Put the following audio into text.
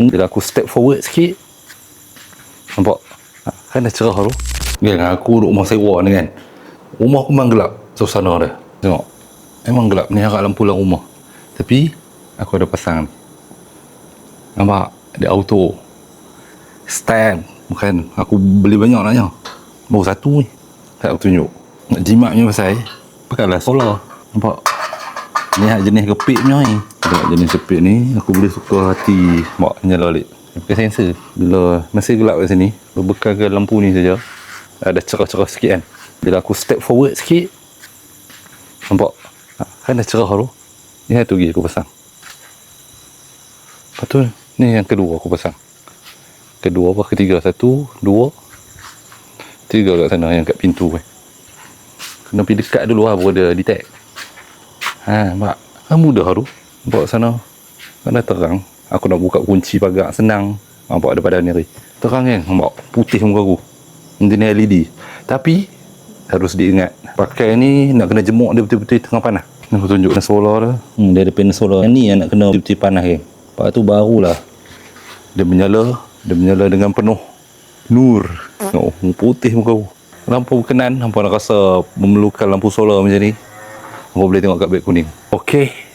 Bila aku step forward sikit, nampak? Kan dah cerah tu. Kan aku duduk rumah sewa ni kan. Rumah aku memang gelap suasana dia. Tengok. Memang gelap ni harap lampu dalam rumah. Tapi aku ada pasang ni. Nampak? Dia auto. Stand. Bukan aku beli banyak naknya. Baru satu ni. Tak aku tunjuk. Nak jimat punya pasal pakailah solar. Nampak? Ni jenis kepit punya ni. Tengok jenis kepit ni, aku boleh suka hati mak nyala balik. Pakai sensor. Bila masih gelap kat sini, berbekalkan lampu ni saja, ada cerah-cerah sikit kan. Bila aku step forward sikit, nampak? Kan dah cerah tu. Ni satu lagi aku pasang. Lepas tu, ni yang kedua aku pasang. Kedua apa? Ketiga. Satu, dua, tiga kat sana yang kat pintu kan. Kena pergi dekat dulu lah baru dia detect. Nampak? Mudah tu. Nampak sana. Kan dah terang. Aku nak buka kunci pagar senang. Nampak ada padan ni. Terang kan? Nampak? Putih muka aku. Ini LED. Tapi, harus diingat. Pakai ni nak kena jemuk dia betul-betul tengah panas. Aku tunjuk solar dia. Dia ada panel solar. Yang ni yang nak kena betul-betul panas kan. Lepas tu barulah. Dia menyala. Dia menyala dengan penuh nur. Oh, putih muka aku. Lampu berkenan. Hampa nak rasa memerlukan lampu solar macam ni. Hampa boleh tengok kat beg kuning. Okey.